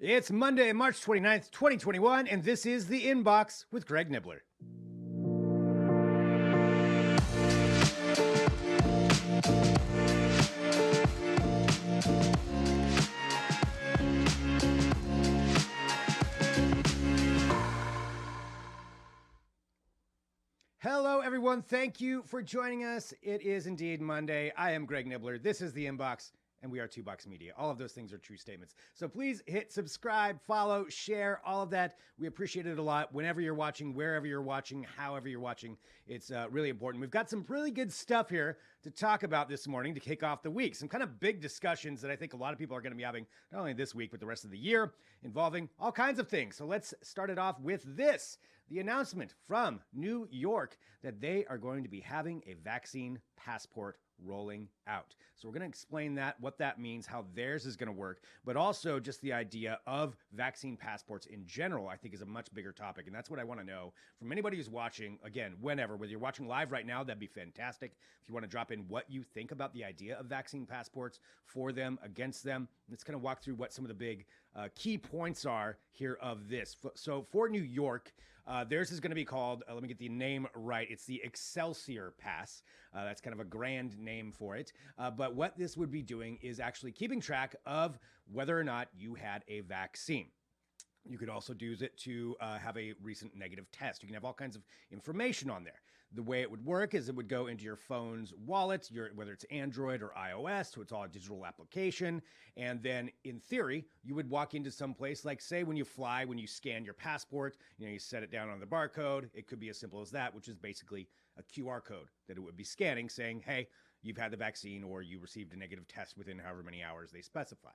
It's Monday, March 29th, 2021, and this is The Inbox with Greg Nibbler. Hello, everyone. Thank you for joining us. It is indeed Monday. I am Greg Nibbler. This is The Inbox, and we are Two Bucks Media. All of those things are true statements. So please hit subscribe, follow, share, all of that. We appreciate it a lot. Whenever you're watching, wherever you're watching, however you're watching, it's really important. We've got some really good stuff here to talk about this morning to kick off the week. Some kind of big discussions that I think a lot of people are going to be having, not only this week, but the rest of the year, involving all kinds of things. So let's start it off with this. The announcement from New York that they are going to be having a vaccine passport rolling out. So we're going to explain that, what that means, how theirs is going to work, but also just the idea of vaccine passports in general, I think is a much bigger topic. And that's what I want to know from anybody who's watching, again, whenever, whether you're watching live right now, that'd be fantastic. If you want to drop in what you think about the idea of vaccine passports, for them, against them, let's kind of walk through what some of the big key points are here of this. So for New York, theirs is going to be called, let me get the name right, it's the Excelsior Pass. That's kind of a grand name for it. But what this would be doing is actually keeping track of whether or not you had a vaccine. You could also use it to have a recent negative test. You can have all kinds of information on there. The way it would work is it would go into your phone's wallet, whether it's Android or iOS, so it's all a digital application. And then in theory, you would walk into some place like, say, when you fly, when you scan your passport, you set it down on the barcode. It could be as simple as that, which is basically a QR code that it would be scanning saying, hey, you've had the vaccine or you received a negative test within however many hours they specify.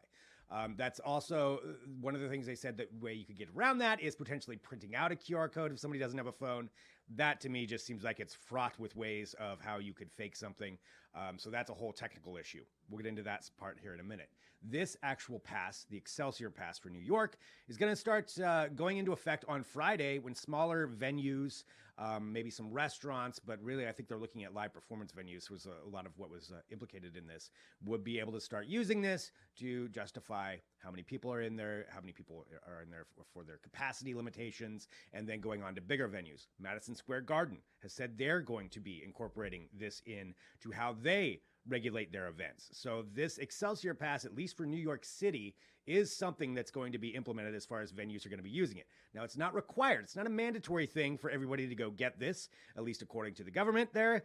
That's also one of the things they said that way you could get around that is potentially printing out a QR code if somebody doesn't have a phone. That to me just seems like it's fraught with ways of how you could fake something. So that's a whole technical issue. We'll get into that part here in a minute. This actual pass, the Excelsior Pass for New York, is going to start going into effect on Friday when smaller venues, maybe some restaurants, but really I think they're looking at live performance venues, was a lot of what was implicated in this, would be able to start using this to justify how many people are in there, how many people are in there for their capacity limitations, and then going on to bigger venues. Madison Square Garden has said they're going to be incorporating this in to how they regulate their events. So this Excelsior Pass, at least for New York City, is something that's going to be implemented as far as venues are going to be using it. Now, it's not required. It's not a mandatory thing for everybody to go get this, at least according to the government there.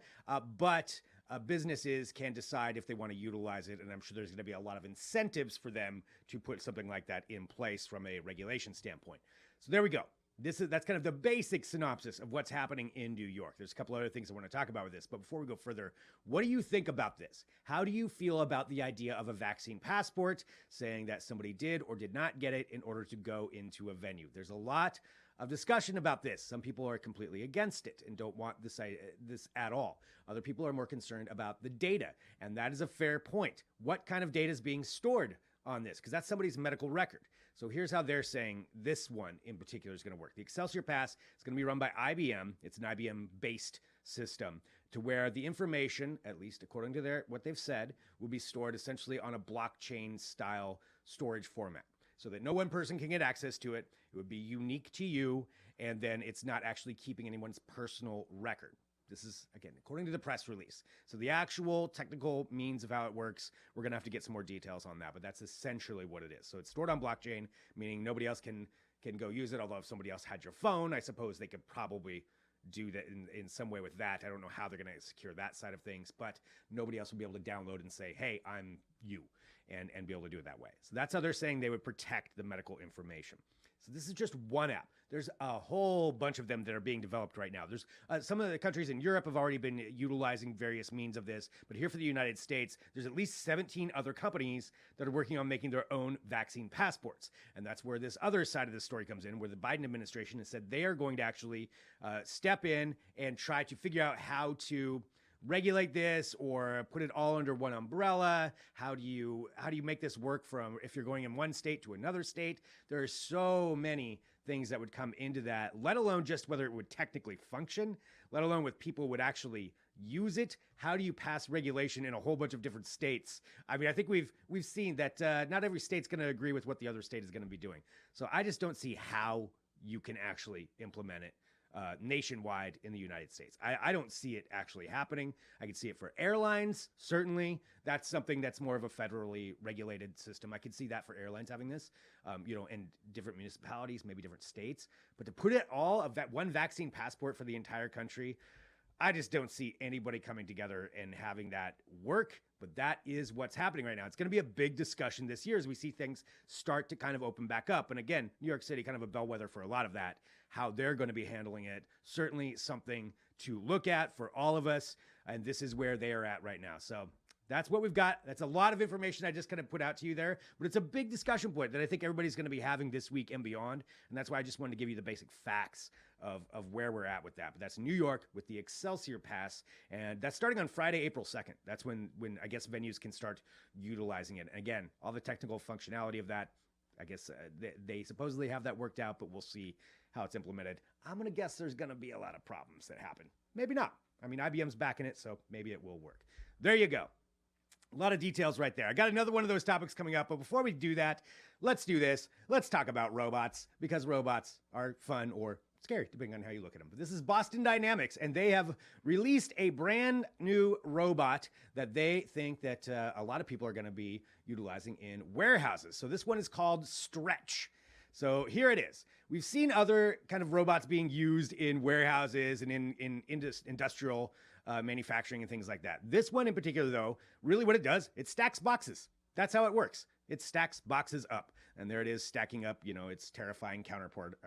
But businesses can decide if they want to utilize it, and I'm sure there's going to be a lot of incentives for them to put something like that in place from a regulation standpoint. So there we go. That's kind of the basic synopsis of what's happening in New York. There's a couple other things I want to talk about with this, but before we go further, what do you think about this? How do you feel about the idea of a vaccine passport, saying that somebody did or did not get it in order to go into a venue? There's a lot of discussion about this. Some people are completely against it and don't want this at all. Other people are more concerned about the data, and that is a fair point. What kind of data is being stored on this? Because that's somebody's medical record. So here's how they're saying this one in particular is going to work. The Excelsior Pass is going to be run by IBM. It's an IBM-based system to where the information, at least according to what they've said, will be stored essentially on a blockchain-style storage format so that no one person can get access to it. It would be unique to you, and then it's not actually keeping anyone's personal record. This is, again, according to the press release. So the actual technical means of how it works, we're going to have to get some more details on that, but that's essentially what it is. So it's stored on blockchain, meaning nobody else can go use it, although if somebody else had your phone, I suppose they could probably do that in some way with that. I don't know how they're going to secure that side of things, but nobody else will be able to download and say, hey, I'm you, and be able to do it that way. So that's how they're saying they would protect the medical information. So this is just one app. There's a whole bunch of them that are being developed right now. There's some of the countries in Europe have already been utilizing various means of this, but here for the United States, there's at least 17 other companies that are working on making their own vaccine passports. And that's where this other side of the story comes in, where the Biden administration has said they are going to actually step in and try to figure out how to regulate this or put it all under one umbrella? How do you make this work from if you're going in one state to another state? There are so many things that would come into that, let alone just whether it would technically function, let alone with people would actually use it? How do you pass regulation in a whole bunch of different states? I mean, I think we've seen that not every state's going to agree with what the other state is going to be doing. So I just don't see how you can actually implement it nationwide in the United States. I don't see it actually happening. I can see it for airlines, certainly. That's something that's more of a federally regulated system. I could see that for airlines having this, in different municipalities, maybe different states. But to put it all of that one vaccine passport for the entire country, I just don't see anybody coming together and having that work. But that is what's happening right now. It's going to be a big discussion this year as we see things start to kind of open back up. And again, New York City, kind of a bellwether for a lot of that, how they're going to be handling it. Certainly something to look at for all of us. And this is where they are at right now. So that's what we've got. That's a lot of information I just kind of put out to you there, but it's a big discussion point that I think everybody's going to be having this week and beyond. And that's why I just wanted to give you the basic facts of where we're at with that. But that's New York with the Excelsior Pass. And that's starting on Friday, April 2nd. That's when I guess venues can start utilizing it. And again, all the technical functionality of that, I guess they supposedly have that worked out, but we'll see how it's implemented. I'm going to guess there's going to be a lot of problems that happen. Maybe not. I mean, IBM's backing it, so maybe it will work. There you go. A lot of details right there. I got another one of those topics coming up, but before we do that, let's do this. Let's talk about robots, because robots are fun or scary, depending on how you look at them. But this is Boston Dynamics, and they have released a brand new robot that they think that a lot of people are going to be utilizing in warehouses. So this one is called Stretch. So here it is. We've seen other kind of robots being used in warehouses and in industrial manufacturing and things like that. This one in particular, though, really what it does, it stacks boxes. That's how it works. It stacks boxes up. And there it is, stacking up, its terrifying counterpart,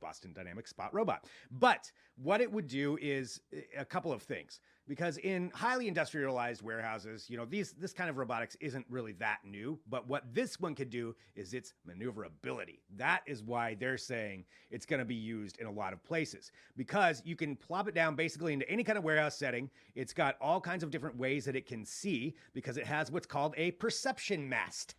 Boston Dynamics Spot robot. But what it would do is a couple of things, because in highly industrialized warehouses, this kind of robotics isn't really that new, but what this one could do is its maneuverability. That is why they're saying it's going to be used in a lot of places, because you can plop it down basically into any kind of warehouse setting. It's got all kinds of different ways that it can see, because it has what's called a perception mast.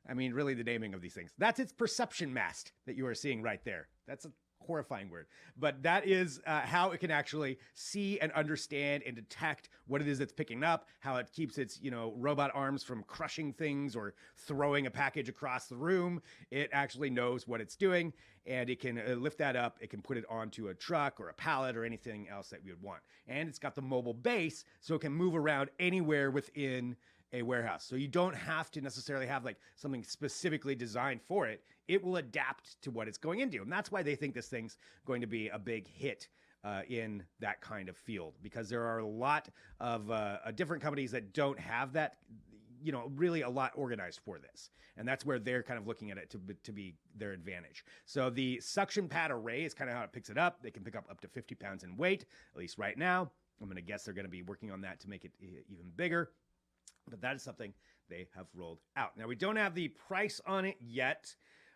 I mean, really the naming of these things. That's its perception mast that you are seeing right there. That's a horrifying word, but that is how it can actually see and understand and detect what it is that's picking up, how it keeps its robot arms from crushing things or throwing a package across the room. It actually knows what it's doing, and it can lift that up. It can put it onto a truck or a pallet or anything else that we would want. And it's got the mobile base, so it can move around anywhere within a warehouse. So you don't have to necessarily have like something specifically designed for it. It will adapt to what it's going into. And that's why they think this thing's going to be a big hit in that kind of field, because there are a lot of different companies that don't have that, really a lot organized for this. And that's where they're kind of looking at it to be their advantage. So the suction pad array is kind of how it picks it up. They can pick up to 50 pounds in weight, at least right now. I'm going to guess they're going to be working on that to make it even bigger. But that is something they have rolled out. Now, we don't have the price on it yet,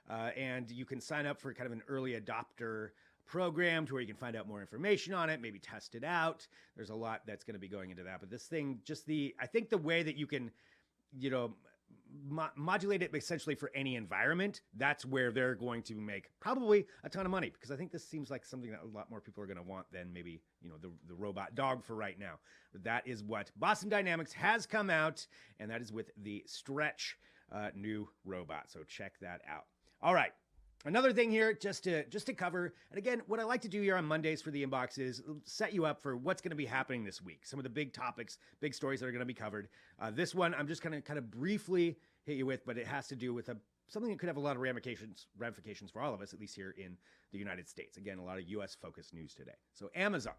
and you can sign up for kind of an early adopter program to where you can find out more information on it, maybe test it out. There's a lot that's going to be going into that. But this thing, I think the way that you can, modulate it essentially for any environment, that's where they're going to make probably a ton of money, because I think this seems like something that a lot more people are going to want than maybe, the robot dog for right now. But that is what Boston Dynamics has come out, and that is with the Stretch new robot. So check that out. All right. Another thing here, just to cover, and again, what I like to do here on Mondays for the inbox is set you up for what's going to be happening this week. Some of the big topics, big stories that are going to be covered. This one I'm just going to kind of briefly hit you with, but it has to do with something that could have a lot of ramifications for all of us, at least here in the United States. Again, a lot of U.S.-focused news today. So Amazon,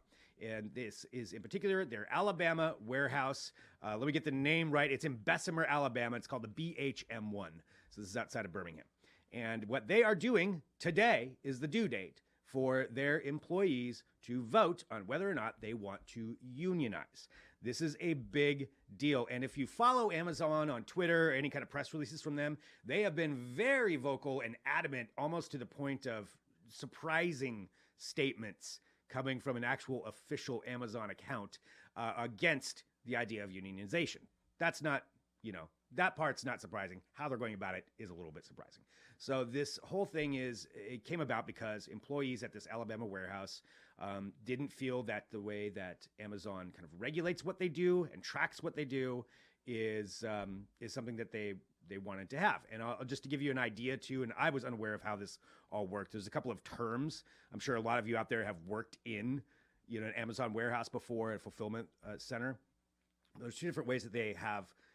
and this is in particular their Alabama warehouse. Let me get the name right. It's in Bessemer, Alabama. It's called the BHM1. So this is outside of Birmingham. And what they are doing today is the due date for their employees to vote on whether or not they want to unionize. This is a big deal. And if you follow Amazon on Twitter, or any kind of press releases from them, they have been very vocal and adamant, almost to the point of surprising statements coming from an actual official Amazon account against the idea of unionization. That's not that part's not surprising. How they're going about it is a little bit surprising. So this whole thing it came about because employees at this Alabama warehouse didn't feel that the way that Amazon kind of regulates what they do and tracks what they do is something that they wanted to have. And just to give you an idea too, and I was unaware of how this all worked. There's a couple of terms. I'm sure a lot of you out there have worked in, an Amazon warehouse before, a fulfillment center. There's two different ways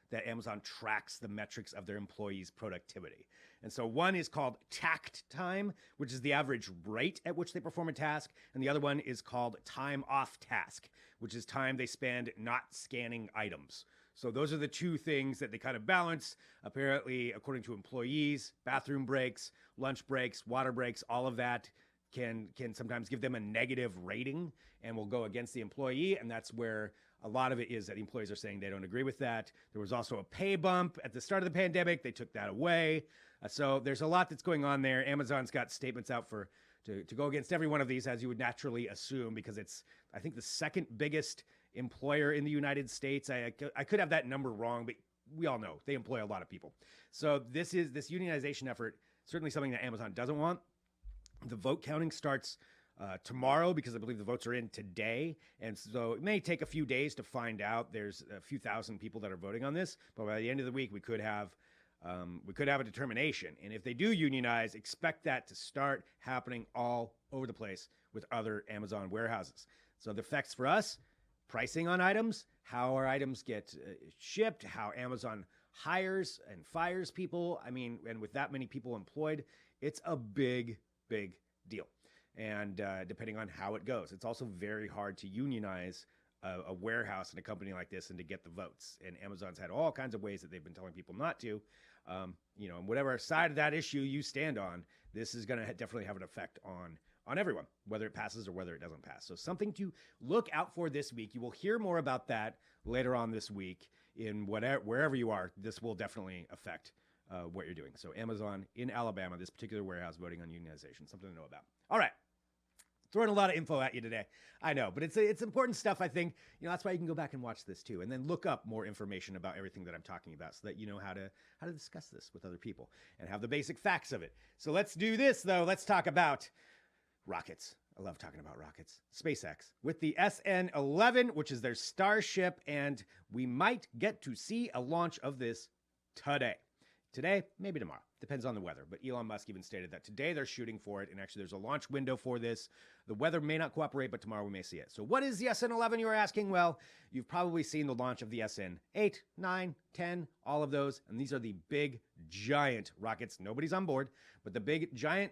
that Amazon tracks the metrics of their employees' productivity. And so one is called takt time, which is the average rate at which they perform a task. And the other one is called time off task, which is time they spend not scanning items. So those are the two things that they kind of balance. Apparently, according to employees, bathroom breaks, lunch breaks, water breaks, all of that can sometimes give them a negative rating and will go against the employee. And that's where a lot of it is that the employees are saying they don't agree with that. There was also a pay bump at the start of the pandemic. They took that away. So there's a lot that's going on there. Amazon's got statements out to go against every one of these, as you would naturally assume, because it's, I think, the second biggest employer in the United States. I could have that number wrong, but we all know they employ a lot of people. So this unionization effort, certainly something that Amazon doesn't want. The vote counting starts tomorrow, because I believe the votes are in today. And so it may take a few days to find out. There's a few thousand people that are voting on this, but by the end of the week, we could have a determination. And if they do unionize, expect that to start happening all over the place with other Amazon warehouses. So the effects for us: pricing on items, how our items get shipped, how Amazon hires and fires people. I mean, and with that many people employed, it's a big, big deal. And depending on how it goes, it's also very hard to unionize a warehouse in a company like this and to get the votes. And Amazon's had all kinds of ways that they've been telling people not to. And whatever side of that issue you stand on, this is going to definitely have an effect on everyone, whether it passes or whether it doesn't pass. So something to look out for this week. You will hear more about that later on this week in wherever you are. This will definitely affect what you're doing. So Amazon in Alabama, this particular warehouse voting on unionization, something to know about. All right. Throwing a lot of info at you today. I know, but it's important stuff, I think. That's why you can go back and watch this too, and then look up more information about everything that I'm talking about so that you know how to discuss this with other people and have the basic facts of it. So let's do this, though. Let's talk about rockets. I love talking about rockets. SpaceX with the SN11, which is their Starship, and we might get to see a launch of this today. Today, maybe tomorrow. Depends on the weather. But Elon Musk even stated that today they're shooting for it, and actually there's a launch window for this. The weather may not cooperate, but tomorrow we may see it. So what is the SN11, you are asking? Well, you've probably seen the launch of the SN8, 9, 10, all of those. And these are the big, giant rockets. Nobody's on board, but the big, giant,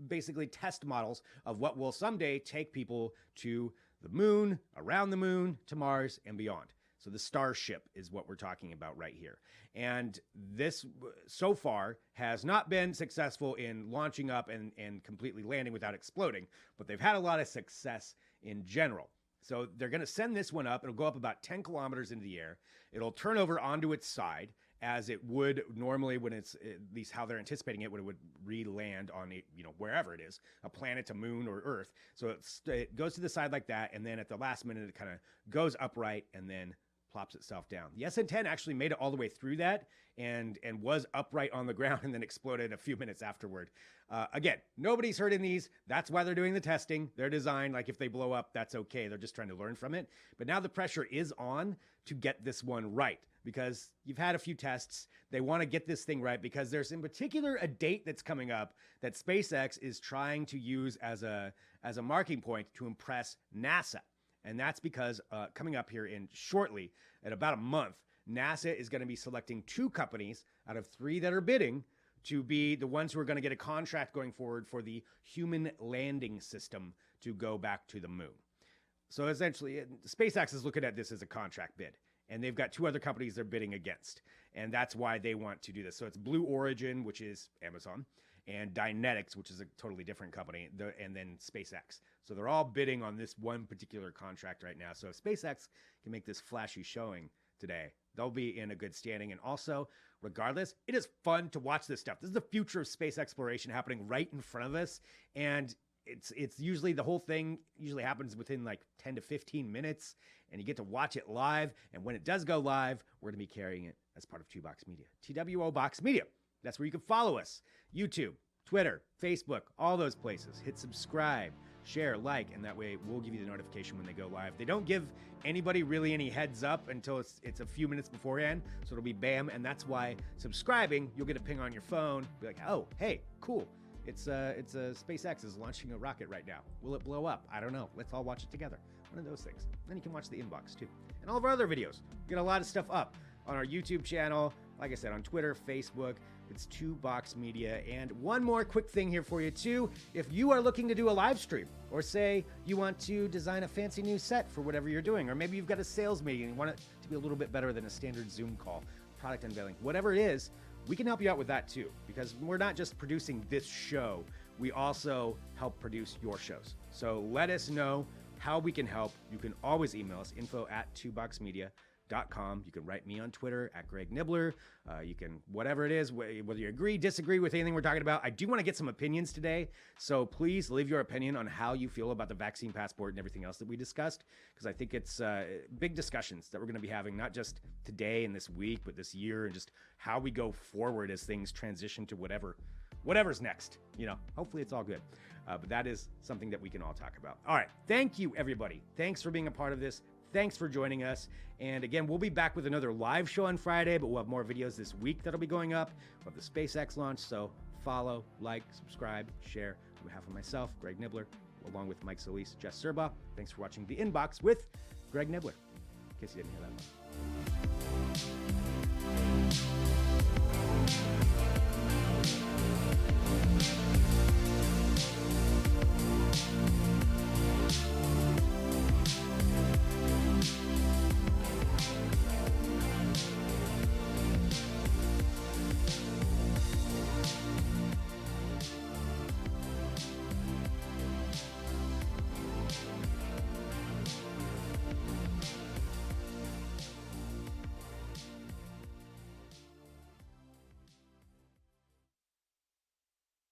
basically test models of what will someday take people to the moon, around the moon, to Mars, and beyond. So the Starship is what we're talking about right here. And this, so far, has not been successful in launching up and completely landing without exploding, but they've had a lot of success in general. So they're going to send this one up. It'll go up about 10 kilometers into the air. It'll turn over onto its side, as it would normally when it's, at least how they're anticipating it, when it would re-land on it, wherever it is, a planet, a moon, or Earth. So it goes to the side like that, and then at the last minute, it kind of goes upright and then plops itself down. The SN10 actually made it all the way through that and was upright on the ground and then exploded a few minutes afterward. Again, nobody's hurt in these. That's why they're doing the testing. They're designed, like if they blow up, that's okay. They're just trying to learn from it. But now the pressure is on to get this one right, because you've had a few tests. They want to get this thing right because there's in particular a date that's coming up that SpaceX is trying to use as a marking point to impress NASA. And that's because coming up here in shortly, in about a month, NASA is going to be selecting 2 companies out of 3 that are bidding to be the ones who are going to get a contract going forward for the human landing system to go back to the moon. So essentially, SpaceX is looking at this as a contract bid, and they've got 2 other companies they're bidding against, and that's why they want to do this. So it's Blue Origin, which is Amazon, and Dynetics, which is a totally different company, and then SpaceX. So they're all bidding on this one particular contract right now. So if SpaceX can make this flashy showing today, they'll be in a good standing. And also, regardless, it is fun to watch this stuff. This is the future of space exploration happening right in front of us. And it's usually the whole thing usually happens within like 10 to 15 minutes, and you get to watch it live. And when it does go live, we're going to be carrying it as part of 2Box Media. TWO Box Media. That's where you can follow us. YouTube, Twitter, Facebook, all those places. Hit subscribe, share, like, and that way we'll give you the notification when they go live. They don't give anybody really any heads up until it's a few minutes beforehand, so it'll be bam. And that's why subscribing, you'll get a ping on your phone, be like, oh, hey, cool. It's SpaceX is launching a rocket right now. Will it blow up? I don't know. Let's all watch it together. One of those things. Then you can watch the inbox too, and all of our other videos. We got a lot of stuff up on our YouTube channel. Like I said, on Twitter, Facebook. It's 2Box Media. And one more quick thing here for you too. If you are looking to do a live stream, or say you want to design a fancy new set for whatever you're doing, or maybe you've got a sales meeting and you want it to be a little bit better than a standard Zoom call, product unveiling, whatever it is, we can help you out with that too, because we're not just producing this show, we also help produce your shows. So let us know how we can help. You can always email us, info@2boxmedia.com. You can write me on Twitter @GregNibbler. You can, whatever it is, whether you agree, disagree with anything we're talking about. I do want to get some opinions today, so please leave your opinion on how you feel about the vaccine passport and everything else that we discussed, because I think it's big discussions that we're going to be having, not just today and this week, but this year, and just how we go forward as things transition to whatever's next. You know, hopefully it's all good. But that is something that we can all talk about. All right. Thank you, everybody. Thanks for being a part of this. Thanks for joining us. And again, we'll be back with another live show on Friday, but we'll have more videos this week that'll be going up. We'll have the SpaceX launch. So follow, like, subscribe, share. On behalf of myself, Greg Nibbler, along with Mike Solis, Jess Serba, thanks for watching The Inbox with Greg Nibbler, in case you didn't hear that one.